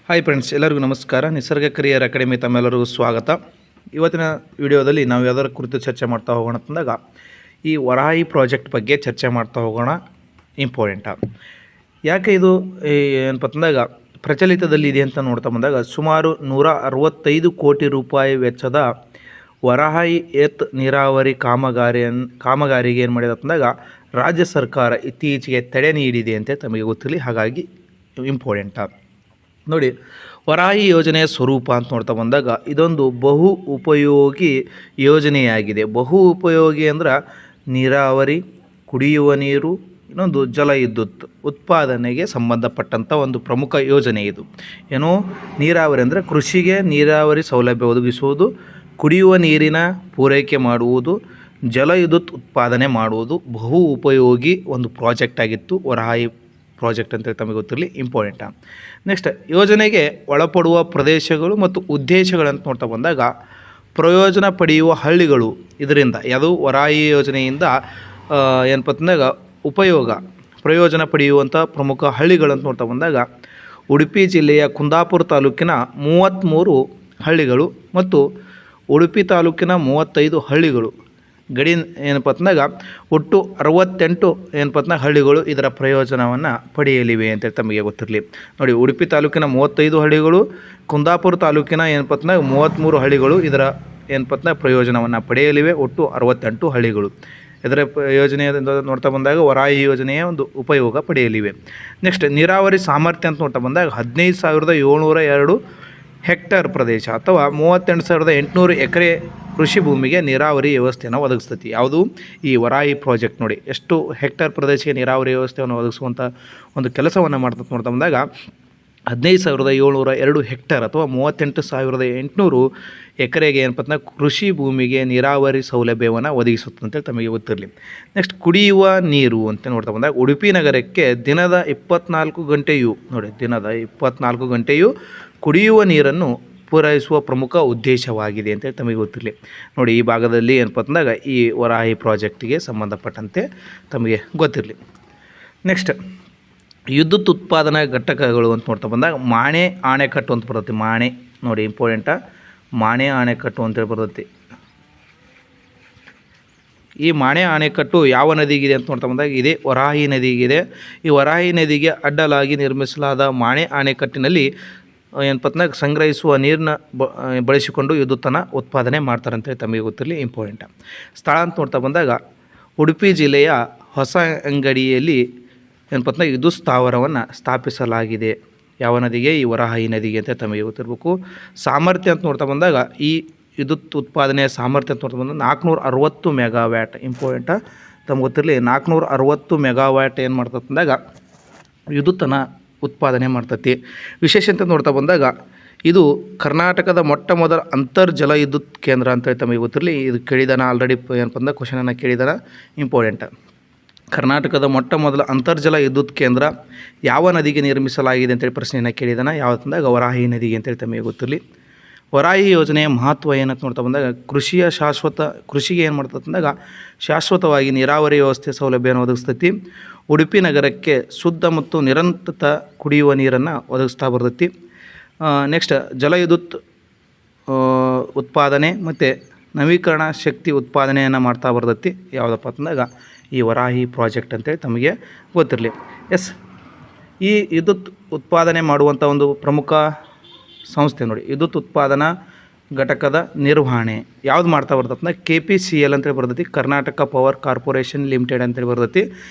Hi friends, ಎಲ್ಲರಿಗೂ ನಮಸ್ಕಾರ. ನಿಸರ್ಗ ಕರಿಯರ್ ಅಕಾಡೆಮಿ ತಮ್ಮೆಲ್ಲರಿಗೂ ಸ್ವಾಗತ. ಇವತ್ತಿನ ವಿಡಿಯೋದಲ್ಲಿ ನಾವು ಯಾವುದರ ಕುರಿತು ಚರ್ಚೆ ಮಾಡ್ತಾ ಹೋಗೋಣ ಅಂತಂದಾಗ ಈ ವರಾಹಿ ಪ್ರಾಜೆಕ್ಟ್ ಬಗ್ಗೆ ಚರ್ಚೆ ಮಾಡ್ತಾ ಹೋಗೋಣ. ಇಂಪಾರ್ಟೆಂಟಾ ಯಾಕೆ ಇದು ಏನಪ್ಪ ಅಂತಂದಾಗ ಪ್ರಚಲಿತದಲ್ಲಿ ಇದೆ ಅಂತ ನೋಡ್ತಾ ಬಂದಾಗ ಸುಮಾರು 165 ಕೋಟಿ ರೂಪಾಯಿ ವೆಚ್ಚದ ವರಾಹಿ ಏತ್ ನೀರಾವರಿ ಕಾಮಗಾರಿಗೆ ಏನು ಮಾಡಿದೆ ಅಂತಂದಾಗ ರಾಜ್ಯ ಸರ್ಕಾರ ಇತ್ತೀಚೆಗೆ ತಡೆ ನೀಡಿದೆ ಅಂತ ತಮಗೆ ಗೊತ್ತಿರಲಿ. ಹಾಗಾಗಿ ಇಂಪಾರ್ಟೆಂಟಾ ನೋಡಿ, ವರಾಹಿ ಯೋಜನೆಯ ಸ್ವರೂಪ ಅಂತ ನೋಡ್ತಾ ಬಂದಾಗ ಇದೊಂದು ಬಹು ಉಪಯೋಗಿ ಯೋಜನೆಯಾಗಿದೆ. ಬಹು ಉಪಯೋಗಿ ಅಂದ್ರೆ ನೀರಾವರಿ, ಕುಡಿಯುವ ನೀರು, ಇನ್ನೊಂದು ಜಲವಿದ್ಯುತ್ ಉತ್ಪಾದನೆಗೆ ಸಂಬಂಧಪಟ್ಟಂಥ ಒಂದು ಪ್ರಮುಖ ಯೋಜನೆ ಇದು. ಏನು, ನೀರಾವರಿ ಅಂದರೆ ಕೃಷಿಗೆ ನೀರಾವರಿ ಸೌಲಭ್ಯ ಒದಗಿಸುವುದು, ಕುಡಿಯುವ ನೀರಿನ ಪೂರೈಕೆ ಮಾಡುವುದು, ಜಲವಿದ್ಯುತ್ ಉತ್ಪಾದನೆ ಮಾಡುವುದು ಬಹು ಉಪಯೋಗಿ ಒಂದು ಪ್ರಾಜೆಕ್ಟ್ ಆಗಿತ್ತು ವರಾಹಿ ಪ್ರಾಜೆಕ್ಟ್ ಅಂತೇಳಿ ತಮಗೆ ಗೊತ್ತಿರಲಿ. ಇಂಪಾರ್ಟೆಂಟಾ ನೆಕ್ಸ್ಟ್, ಯೋಜನೆಗೆ ಒಳಪಡುವ ಪ್ರದೇಶಗಳು ಮತ್ತು ಉದ್ದೇಶಗಳಂತ ನೋಡ್ತಾ ಬಂದಾಗ ಪ್ರಯೋಜನ ಪಡೆಯುವ ಹಳ್ಳಿಗಳು ಇದರಿಂದ ಯಾವುದು ವರಾಹಿ ಯೋಜನೆಯಿಂದ ಏನಪ್ಪ ಅಂತಂದಾಗ ಪ್ರಯೋಜನ ಪಡೆಯುವಂಥ ಪ್ರಮುಖ ಹಳ್ಳಿಗಳಂತ ನೋಡ್ತಾ ಬಂದಾಗ ಉಡುಪಿ ಜಿಲ್ಲೆಯ ಕುಂದಾಪುರ ತಾಲೂಕಿನ 33 ಹಳ್ಳಿಗಳು ಮತ್ತು ಉಡುಪಿ ತಾಲೂಕಿನ 35 ಹಳ್ಳಿಗಳು ಗಡಿ ಏನಪ್ಪ ಅಂತಂದಾಗ ಒಟ್ಟು 68 ಏನಪ್ಪ ಅಂತಂದಾಗ ಹಳ್ಳಿಗಳು ಇದರ ಪ್ರಯೋಜನವನ್ನು ಪಡೆಯಲಿವೆ ಅಂತೇಳಿ ತಮಗೆ ಗೊತ್ತಿರಲಿ. ನೋಡಿ, ಉಡುಪಿ ತಾಲೂಕಿನ 35 ಹಳ್ಳಿಗಳು, ಕುಂದಾಪುರ ತಾಲೂಕಿನ ಏನಪ್ಪ ಅಂತಂದಾಗ 33 ಹಳ್ಳಿಗಳು ಇದರ ಏನಪ್ಪ ಅಂತಂದಾಗ ಪ್ರಯೋಜನವನ್ನು ಪಡೆಯಲಿವೆ. ಒಟ್ಟು 68 ಹಳ್ಳಿಗಳು ಇದರ ಯೋಜನೆಯಿಂದ ನೋಡ್ತಾ ಬಂದಾಗ ವರಾಹಿ ಯೋಜನೆಯ ಒಂದು ಉಪಯೋಗ ಪಡೆಯಲಿವೆ. ನೆಕ್ಸ್ಟ್, ನೀರಾವರಿ ಸಾಮರ್ಥ್ಯ ಅಂತ ನೋಡ್ತಾ ಬಂದಾಗ 15,702 ಹೆಕ್ಟೇರ್ ಪ್ರದೇಶ ಅಥವಾ 38,800 ಎಕರೆ ಕೃಷಿ ಭೂಮಿಗೆ ನೀರಾವರಿ ವ್ಯವಸ್ಥೆಯನ್ನು ಒದಗಿಸ್ತೈತಿ. ಯಾವುದು ಈ ವರಾಹಿ ಪ್ರಾಜೆಕ್ಟ್. ನೋಡಿ, ಎಷ್ಟು ಹೆಕ್ಟೇರ್ ಪ್ರದೇಶಕ್ಕೆ ನೀರಾವರಿ ವ್ಯವಸ್ಥೆಯನ್ನು ಒದಗಿಸುವಂಥ ಒಂದು ಕೆಲಸವನ್ನು ಮಾಡ್ತದೆ ನೋಡ್ತಾ ಬಂದಾಗ 15,702 ಹೆಕ್ಟೇರ್ ಅಥವಾ 38,800 ಎಕರೆಗೆ ಏನಪ್ಪ ಅಂದ್ರೆ ಕೃಷಿ ಭೂಮಿಗೆ ನೀರಾವರಿ ಸೌಲಭ್ಯವನ್ನು ಒದಗಿಸುತ್ತೆ ಅಂತೇಳಿ ತಮಗೆ ಗೊತ್ತಿರಲಿ. ನೆಕ್ಸ್ಟ್, ಕುಡಿಯುವ ನೀರು ಅಂತ ನೋಡ್ತಾ ಬಂದಾಗ ಉಡುಪಿ ನಗರಕ್ಕೆ ದಿನದ 24 ಗಂಟೆಯೂ ಕುಡಿಯುವ ನೀರನ್ನು ಪೂರೈಸುವ ಪ್ರಮುಖ ಉದ್ದೇಶವಾಗಿದೆ ಅಂತೇಳಿ ತಮಗೆ ಗೊತ್ತಿರಲಿ. ನೋಡಿ, ಈ ಭಾಗದಲ್ಲಿ ಏನಪ್ಪ ಅಂದಾಗ ಈ ವರಾಹಿ ಪ್ರಾಜೆಕ್ಟಿಗೆ ಸಂಬಂಧಪಟ್ಟಂತೆ ತಮಗೆ ಗೊತ್ತಿರಲಿ. ನೆಕ್ಸ್ಟ್, ವಿದ್ಯುತ್ ಉತ್ಪಾದನಾ ಘಟಕಗಳು ಅಂತ ನೋಡ್ತಾ ಬಂದಾಗ ಮಾಣೆ ಆಣೆಕಟ್ಟು ಅಂತ ಬರುತ್ತೆ. ಮಾಣೆ ನೋಡಿ, ಇಂಪಾರ್ಟೆಂಟಾ, ಮಾಣೆ ಆಣೆಕಟ್ಟು ಅಂತೇಳಿ ಬರ್ತೈತಿ. ಈ ಮಾಣೆ ಆಣೆಕಟ್ಟು ಯಾವ ನದಿಗಿದೆ ಅಂತ ನೋಡ್ತಾ ಬಂದಾಗ ಇದೇ ವರಾಹಿ ನದಿಗಿದೆ. ಈ ವರಾಹಿ ನದಿಗೆ ಅಡ್ಡಲಾಗಿ ನಿರ್ಮಿಸಲಾದ ಮಾಣೆ ಆಣೆಕಟ್ಟಿನಲ್ಲಿ ಏನಪ್ಪ ಅಂತಂದಾಗ ಸಂಗ್ರಹಿಸುವ ನೀರನ್ನ ಬಳಸಿಕೊಂಡು ವಿದ್ಯುತ್ತನ್ನು ಉತ್ಪಾದನೆ ಮಾಡ್ತಾರೆ ಅಂತೇಳಿ ತಮಗೆ ಗೊತ್ತಿರಲಿ. ಇಂಪಾರ್ಟೆಂಟ್ ಸ್ಥಳ ಅಂತ ನೋಡ್ತಾ ಬಂದಾಗ ಉಡುಪಿ ಜಿಲ್ಲೆಯ ಹೊಸ ಅಂಗಡಿಯಲ್ಲಿ ಏನಪ್ಪ ಅಂತಂದಾಗ ವಿದ್ಯುತ್ ಸ್ಥಾವರವನ್ನು ಸ್ಥಾಪಿಸಲಾಗಿದೆ. ಯಾವ ನದಿಗೆ? ಈ ವರಾಹಿ ನದಿಗೆ ಅಂತ ತಮಗೆ ಗೊತ್ತಿರಬೇಕು. ಸಾಮರ್ಥ್ಯ ಅಂತ ನೋಡ್ತಾ ಬಂದಾಗ ಈ ವಿದ್ಯುತ್ ಉತ್ಪಾದನೆಯ ಸಾಮರ್ಥ್ಯ ಅಂತ ನೋಡ್ತಾ ಬಂದಾಗ 460 ಮೆಗಾವ್ಯಾಟ್. ಇಂಪಾರ್ಟೆಂಟ, ತಮಗೆ ಗೊತ್ತಿರಲಿ. 460 ಮೆಗಾವ್ಯಾಟ್ ಏನು ಮಾಡ್ತದೆ ಅಂದಾಗ ವಿದ್ಯುತ್ತನ್ನು ಉತ್ಪಾದನೆ ಮಾಡ್ತತಿ. ವಿಶೇಷ ಅಂತ ನೋಡ್ತಾ ಬಂದಾಗ ಇದು ಕರ್ನಾಟಕದ ಮೊಟ್ಟ ಮೊದಲ ಅಂತರ್ಜಲ ವಿದ್ಯುತ್ ಕೇಂದ್ರ ಅಂತೇಳಿ ತಮಗೆ ಗೊತ್ತಿರಲಿ. ಇದು ಕೇಳಿದಾನ ಆಲ್ರೆಡಿ ಏನಪ್ಪ ಅಂದಾಗ ಕ್ವಶನನ್ನು ಕೇಳಿದಾನ. ಇಂಪಾರ್ಟೆಂಟ್, ಕರ್ನಾಟಕದ ಮೊಟ್ಟ ಮೊದಲ ಅಂತರ್ಜಲ ವಿದ್ಯುತ್ ಕೇಂದ್ರ ಯಾವ ನದಿಗೆ ನಿರ್ಮಿಸಲಾಗಿದೆ ಅಂತೇಳಿ ಪ್ರಶ್ನೆಯನ್ನು ಕೇಳಿದಾನ. ಯಾವತ್ತಂದಾಗ ವರಾಹಿ ನದಿಗೆ ಅಂತೇಳಿ ತಮಗೆ ಗೊತ್ತಿರಲಿ. ವರಾಹಿ ಯೋಜನೆಯ ಮಹತ್ವ ಏನಂತ ನೋಡ್ತಾ ಬಂದಾಗ ಕೃಷಿಗೆ ಏನು ಮಾಡ್ತದೆ ಅಂದಾಗ ಶಾಶ್ವತವಾಗಿ ನೀರಾವರಿ ವ್ಯವಸ್ಥೆ ಸೌಲಭ್ಯವನ್ನು ಒದಗಿಸ್ತೈತಿ. ಉಡುಪಿ ನಗರಕ್ಕೆ ಶುದ್ಧ ಮತ್ತು ನಿರಂತರ ಕುಡಿಯುವ ನೀರನ್ನು ಒದಗಿಸ್ತಾ ಬರ್ತೈತಿ. ನೆಕ್ಸ್ಟ್, ಜಲವಿದ್ಯುತ್ ಉತ್ಪಾದನೆ ಮತ್ತು ನವೀಕರಣ ಶಕ್ತಿ ಉತ್ಪಾದನೆಯನ್ನು ಮಾಡ್ತಾ ಬರ್ತೈತಿ. ಯಾವುದಪ್ಪ ಅಂತಂದಾಗ ಈ ವರಾಹಿ ಪ್ರಾಜೆಕ್ಟ್ ಅಂತೇಳಿ ತಮಗೆ ಗೊತ್ತಿರಲಿ. ಎಸ್, ಈ ವಿದ್ಯುತ್ ಉತ್ಪಾದನೆ ಮಾಡುವಂಥ ಒಂದು ಪ್ರಮುಖ ಸಂಸ್ಥೆ ನೋಡಿ, ವಿದ್ಯುತ್ ಉತ್ಪಾದನಾ ಘಟಕದ ನಿರ್ವಹಣೆ ಯಾವ್ದು ಮಾಡ್ತಾ ಬರ್ತೈತೆ? KPCL ಅಂತೇಳಿ ಬರ್ತೈತಿ, ಕರ್ನಾಟಕ ಪವರ್ ಕಾರ್ಪೊರೇಷನ್ ಲಿಮಿಟೆಡ್ ಅಂತೇಳಿ ಬರ್ತೈತಿ.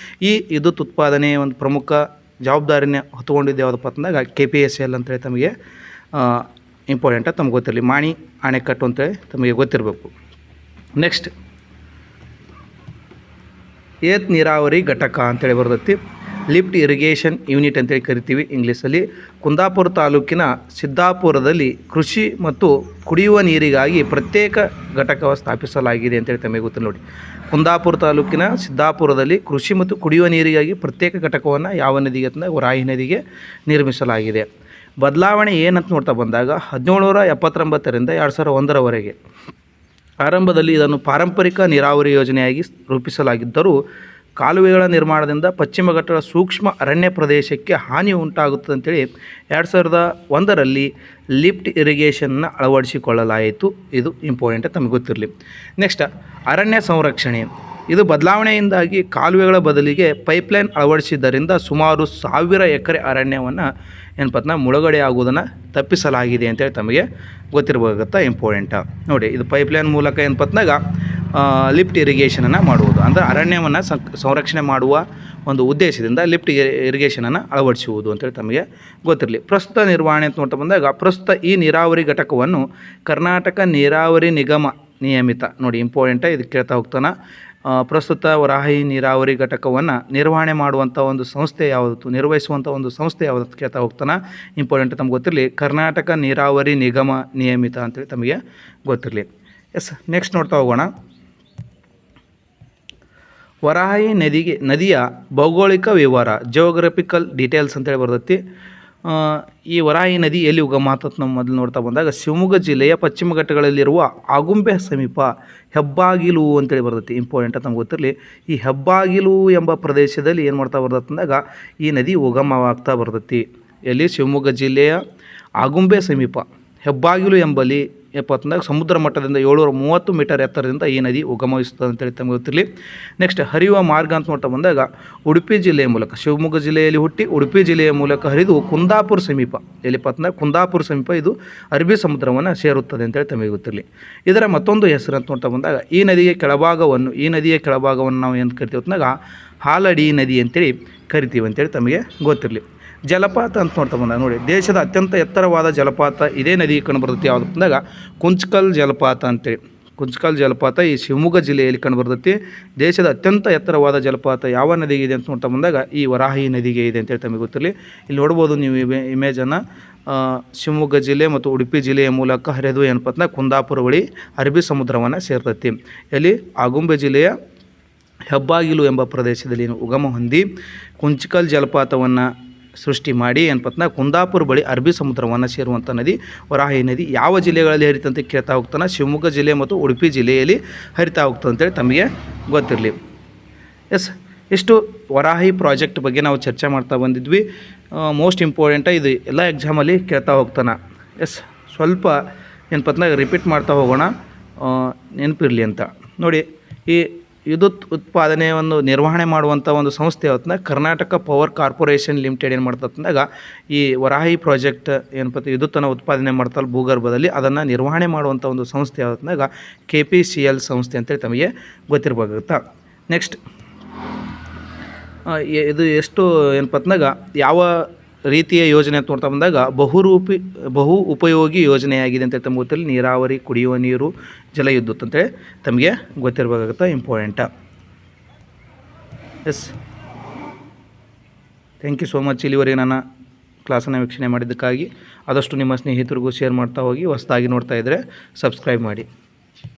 ಈ ವಿದ್ಯುತ್ ಉತ್ಪಾದನೆಯ ಒಂದು ಪ್ರಮುಖ ಜವಾಬ್ದಾರಿನ ಹೊತ್ತುಕೊಂಡಿದ್ದು ಯಾವುದಪ್ಪ ಅಂತಂದಾಗ KPSL ಅಂತೇಳಿ ತಮಗೆ ಇಂಪಾರ್ಟೆಂಟ ತಮಗೆ ಗೊತ್ತಿರಲಿ. ಮಾಣಿ ಆಣೆಕಟ್ಟು ಅಂತೇಳಿ ತಮಗೆ ಗೊತ್ತಿರಬೇಕು. ನೆಕ್ಸ್ಟ್, ಏತ್ ನೀರಾವರಿ ಘಟಕ ಅಂತೇಳಿ ಬರ್ತೈತಿ, ಲಿಫ್ಟ್ ಇರಿಗೇಷನ್ ಯೂನಿಟ್ ಅಂತೇಳಿ ಕರಿತೀವಿ ಇಂಗ್ಲೀಷಲ್ಲಿ. ಕುಂದಾಪುರ ತಾಲೂಕಿನ ಸಿದ್ದಾಪುರದಲ್ಲಿ ಕೃಷಿ ಮತ್ತು ಕುಡಿಯುವ ನೀರಿಗಾಗಿ ಪ್ರತ್ಯೇಕ ಘಟಕವನ್ನು ಸ್ಥಾಪಿಸಲಾಗಿದೆ ಅಂತೇಳಿ ತಮಗೆ ಗೊತ್ತಿಲ್ಲ. ನೋಡಿ, ಕುಂದಾಪುರ ತಾಲೂಕಿನ ಸಿದ್ದಾಪುರದಲ್ಲಿ ಕೃಷಿ ಮತ್ತು ಕುಡಿಯುವ ನೀರಿಗಾಗಿ ಪ್ರತ್ಯೇಕ ಘಟಕವನ್ನು ಯಾವ ನದಿಗೆ ಅಂತಂದಾಗ ವರಾಹಿ ನದಿಗೆ ನಿರ್ಮಿಸಲಾಗಿದೆ. ಬದಲಾವಣೆ ಏನಂತ ನೋಡ್ತಾ ಬಂದಾಗ 1779ರಿಂದ 2001ರವರೆಗೆ ಆರಂಭದಲ್ಲಿ ಇದನ್ನು ಪಾರಂಪರಿಕ ನೀರಾವರಿ ಯೋಜನೆಯಾಗಿ ರೂಪಿಸಲಾಗಿದ್ದರೂ ಕಾಲುವೆಗಳ ನಿರ್ಮಾಣದಿಂದ ಪಶ್ಚಿಮ ಘಟ್ಟದ ಸೂಕ್ಷ್ಮ ಅರಣ್ಯ ಪ್ರದೇಶಕ್ಕೆ ಹಾನಿ ಉಂಟಾಗುತ್ತದೆ ಅಂತೇಳಿ 2001ರಲ್ಲಿ ಲಿಫ್ಟ್ ಇರಿಗೇಷನ್ನ ಅಳವಡಿಸಿಕೊಳ್ಳಲಾಯಿತು. ಇದು ಇಂಪಾರ್ಟೆಂಟ್, ತಮಗೆ ಗೊತ್ತಿರಲಿ. ನೆಕ್ಸ್ಟ್, ಅರಣ್ಯ ಸಂರಕ್ಷಣೆ. ಇದು ಬದಲಾವಣೆಯಿಂದಾಗಿ ಕಾಲುವೆಗಳ ಬದಲಿಗೆ ಪೈಪ್ಲೈನ್ ಅಳವಡಿಸಿದ್ದರಿಂದ ಸುಮಾರು 1000 ಎಕರೆ ಅರಣ್ಯವನ್ನು ಮುಳುಗಡೆ ಆಗುವುದನ್ನು ತಪ್ಪಿಸಲಾಗಿದೆ ಅಂತೇಳಿ ತಮಗೆ ಗೊತ್ತಿರಬೇಕಾಗುತ್ತಾ, ಇಂಪಾರ್ಟೆಂಟ. ನೋಡಿ, ಇದು ಪೈಪ್ಲೈನ್ ಮೂಲಕ ಲಿಫ್ಟ್ ಇರಿಗೇಷನನ್ನು ಮಾಡುವುದು, ಅಂದರೆ ಅರಣ್ಯವನ್ನು ಸಂರಕ್ಷಣೆ ಮಾಡುವ ಒಂದು ಉದ್ದೇಶದಿಂದ ಲಿಫ್ಟ್ ಇರಿಗೇಷನನ್ನು ಅಳವಡಿಸುವುದು ಅಂತೇಳಿ ತಮಗೆ ಗೊತ್ತಿರಲಿ. ಪ್ರಸ್ತುತ ನಿರ್ವಹಣೆ ಅಂತ ನೋಡ್ತಾ ಬಂದಾಗ, ಪ್ರಸ್ತುತ ಈ ನೀರಾವರಿ ಘಟಕವನ್ನು ಕರ್ನಾಟಕ ನೀರಾವರಿ ನಿಗಮ ನಿಯಮಿತ. ನೋಡಿ, ಇಂಪಾರ್ಟೆಂಟ, ಇದಕ್ಕೆ ಕೇಳ್ತಾ ಹೋಗ್ತಾನೆ. ಪ್ರಸ್ತುತ ವರಾಹಿ ನೀರಾವರಿ ಘಟಕವನ್ನು ನಿರ್ವಹಣೆ ಮಾಡುವಂಥ ಒಂದು ಸಂಸ್ಥೆ ಯಾವುದು, ನಿರ್ವಹಿಸುವಂಥ ಒಂದು ಸಂಸ್ಥೆ ಯಾವುದು ಅಂತ ಕೇಳ್ತಾ ಹೋಗ್ತಾನೆ. ಇಂಪಾರ್ಟೆಂಟ್, ತಮಗೆ ಗೊತ್ತಿರಲಿ. ಕರ್ನಾಟಕ ನೀರಾವರಿ ನಿಗಮ ನಿಯಮಿತ ಅಂತೇಳಿ ತಮಗೆ ಗೊತ್ತಿರಲಿ. ಎಸ್, ನೆಕ್ಸ್ಟ್ ನೋಡ್ತಾ ಹೋಗೋಣ. ವರಾಹಿ ನದಿಯ ಭೌಗೋಳಿಕ ವಿವರ, ಜಿಯೋಗ್ರಫಿಕಲ್ ಡೀಟೇಲ್ಸ್ ಅಂತೇಳಿ ಬರ್ತೈತಿ. ಈ ವರಾಹಿ ನದಿ ಎಲ್ಲಿ ಉಗಮ ಆತತ್ ನಾವು ಮೊದಲು ನೋಡ್ತಾ ಬಂದಾಗ ಶಿವಮೊಗ್ಗ ಜಿಲ್ಲೆಯ ಪಶ್ಚಿಮ ಘಟ್ಟಗಳಲ್ಲಿರುವ ಆಗುಂಬೆ ಸಮೀಪ ಹೆಬ್ಬಾಗಿಲು ಅಂತೇಳಿ ಬರ್ತೈತಿ. ಇಂಪಾರ್ಟೆಂಟ್, ತಮ್ಗೆ ಗೊತ್ತಿರಲಿ. ಈ ಹೆಬ್ಬಾಗಿಲು ಎಂಬ ಪ್ರದೇಶದಲ್ಲಿ ಏನು ಮಾಡ್ತಾ ಬರ್ತೈತೆ ಅಂದಾಗ ಈ ನದಿ ಉಗಮವಾಗ್ತಾ ಬರ್ತೈತಿ. ಎಲ್ಲಿ? ಶಿವಮೊಗ್ಗ ಜಿಲ್ಲೆಯ ಆಗುಂಬೆ ಸಮೀಪ ಹೆಬ್ಬಾಗಿಲು ಎಂಬಲ್ಲಿ ಸಮುದ್ರ ಮಟ್ಟದಿಂದ 730 ಮೀಟರ್ ಎತ್ತರದಿಂದ ಈ ನದಿ ಉಗಮಿಸುತ್ತದೆ ಅಂತೇಳಿ ತಮಗೆ ಗೊತ್ತಿರಲಿ. ನೆಕ್ಸ್ಟ್, ಹರಿಯುವ ಮಾರ್ಗ ಅಂತ ನೋಡ್ತಾ ಬಂದಾಗ ಉಡುಪಿ ಜಿಲ್ಲೆಯ ಮೂಲಕ, ಶಿವಮೊಗ್ಗ ಜಿಲ್ಲೆಯಲ್ಲಿ ಹುಟ್ಟಿ ಉಡುಪಿ ಜಿಲ್ಲೆಯ ಮೂಲಕ ಹರಿದು ಕುಂದಾಪುರ ಸಮೀಪ, ಕುಂದಾಪುರ ಸಮೀಪ ಇದು ಅರಬ್ಬಿ ಸಮುದ್ರವನ್ನು ಸೇರುತ್ತದೆ ಅಂತೇಳಿ ತಮಗೆ ಗೊತ್ತಿರಲಿ. ಇದರ ಮತ್ತೊಂದು ಹೆಸರು ಅಂತ ನೋಡ್ತಾ ಬಂದಾಗ ಈ ನದಿಯ ಕೆಳಭಾಗವನ್ನು ನಾವು ಏನು ಕರಿತೀವಿ ಅಂದಾಗ ಹಾಲಡಿ ನದಿ ಅಂತೇಳಿ ಕರಿತೀವಿ ಅಂತೇಳಿ ತಮಗೆ ಗೊತ್ತಿರಲಿ. ಜಲಪಾತ ಅಂತ ನೋಡ್ತಾ ಬಂದಾಗ ನೋಡಿ, ದೇಶದ ಅತ್ಯಂತ ಎತ್ತರವಾದ ಜಲಪಾತ ಇದೇ ನದಿ ಕಂಡುಬರ್ತೈತಿ. ಯಾವುದು ಅಂದಾಗ ಕುಂಚ್ಕಲ್ ಜಲಪಾತ ಅಂತೇಳಿ. ಕುಂಚ್ಕಲ್ ಜಲಪಾತ ಈ ಶಿವಮೊಗ್ಗ ಜಿಲ್ಲೆಯಲ್ಲಿ ಕಂಡುಬರ್ತೈತಿ. ದೇಶದ ಅತ್ಯಂತ ಎತ್ತರವಾದ ಜಲಪಾತ ಯಾವ ನದಿಗೆ ಇದೆ ಅಂತ ನೋಡ್ತಾ ಬಂದಾಗ ಈ ವರಾಹಿ ನದಿಗೆ ಇದೆ ಅಂತೇಳಿ ತಮಗೆ ಗೊತ್ತಿರಲಿ. ಇಲ್ಲಿ ನೋಡ್ಬೋದು ನೀವು ಇಮೇಜನ್ನು. ಶಿವಮೊಗ್ಗ ಜಿಲ್ಲೆ ಮತ್ತು ಉಡುಪಿ ಜಿಲ್ಲೆಯ ಮೂಲಕ ಹರಿದು ಕುಂದಾಪುರ ಬಳಿ ಅರಬ್ಬಿ ಸಮುದ್ರವನ್ನು ಸೇರ್ತೈತಿ. ಇಲ್ಲಿ ಆಗುಂಬೆ ಜಿಲ್ಲೆಯ ಹೆಬ್ಬಾಗಿಲು ಎಂಬ ಪ್ರದೇಶದಲ್ಲಿ ಉಗಮ ಹೊಂದಿ ಕುಂಚ್ಕಲ್ ಜಲಪಾತವನ್ನು ಸೃಷ್ಟಿ ಮಾಡಿ ಕುಂದಾಪುರ ಬಳಿ ಅರಬ್ಬಿ ಸಮುದ್ರವನ್ನು ಸೇರುವಂಥ ನದಿ ವರಾಹಿ ನದಿ. ಯಾವ ಜಿಲ್ಲೆಗಳಲ್ಲಿ ಹರಿತಂತೆ ಕೇಳ್ತಾ ಹೋಗ್ತಾನೆ, ಶಿವಮೊಗ್ಗ ಜಿಲ್ಲೆ ಮತ್ತು ಉಡುಪಿ ಜಿಲ್ಲೆಯಲ್ಲಿ ಹರಿತಾ ಹೋಗ್ತದೆ ಅಂತೇಳಿ ತಮಗೆ ಗೊತ್ತಿರಲಿ. ಎಸ್, ಇಷ್ಟು ವರಾಹಿ ಪ್ರಾಜೆಕ್ಟ್ ಬಗ್ಗೆ ನಾವು ಚರ್ಚೆ ಮಾಡ್ತಾ ಬಂದಿದ್ವಿ. ಮೋಸ್ಟ್ ಇಂಪಾರ್ಟೆಂಟ, ಇದು ಎಲ್ಲ ಎಕ್ಸಾಮಲ್ಲಿ ಕೇಳ್ತಾ ಹೋಗ್ತಾನೆ. ಎಸ್, ಸ್ವಲ್ಪ ರಿಪೀಟ್ ಮಾಡ್ತಾ ಹೋಗೋಣ, ನೆನಪಿರಲಿ ಅಂತ. ನೋಡಿ, ಈ ವಿದ್ಯುತ್ ಉತ್ಪಾದನೆಯನ್ನು ನಿರ್ವಹಣೆ ಮಾಡುವಂಥ ಒಂದು ಸಂಸ್ಥೆ ಯಾವತ್ತಂದಾಗ ಕರ್ನಾಟಕ ಪವರ್ ಕಾರ್ಪೊರೇಷನ್ ಲಿಮಿಟೆಡ್ ಏನು ಮಾಡ್ತಂದಾಗ ಈ ವರಾಹಿ ಪ್ರಾಜೆಕ್ಟ್ ವಿದ್ಯುತ್ತನ್ನು ಉತ್ಪಾದನೆ ಮಾಡ್ತಲ್ಲ ಭೂಗರ್ಭದಲ್ಲಿ, ಅದನ್ನು ನಿರ್ವಹಣೆ ಮಾಡುವಂಥ ಒಂದು ಸಂಸ್ಥೆ ಯಾವತ್ತಂದಾಗ KPCL ಸಂಸ್ಥೆ ಅಂತೇಳಿ ತಮಗೆ ಗೊತ್ತಿರಬೇಕಾಗುತ್ತಾ. ನೆಕ್ಸ್ಟ್, ಇದು ಎಷ್ಟು ಯಾವ ರೀತಿಯ ಯೋಜನೆ ಅಂತ ನೋಡ್ತಾ ಬಂದಾಗ ಬಹು ಉಪಯೋಗಿ ಯೋಜನೆಯಾಗಿದೆ ಅಂತ ತಮಗೆ ಗೊತ್ತಿರಲಿ. ನೀರಾವರಿ, ಕುಡಿಯುವ ನೀರು, ಜಲವಿದ್ಯುತ್ ಅಂತೇಳಿ ತಮಗೆ ಗೊತ್ತಿರಬೇಕಾಗುತ್ತಾ, important. Yes, thank you so much. ಇಲ್ಲಿವರೆಗೆ ನನ್ನ ಕ್ಲಾಸನ್ನು ವೀಕ್ಷಣೆ ಮಾಡಿದ್ದಕ್ಕಾಗಿ ಆದಷ್ಟು ನಿಮ್ಮ ಸ್ನೇಹಿತರಿಗೂ ಶೇರ್ ಮಾಡ್ತಾ ಹೋಗಿ. ಹೊಸದಾಗಿ ನೋಡ್ತಾ ಇದ್ದರೆ ಸಬ್ಸ್ಕ್ರೈಬ್ ಮಾಡಿ.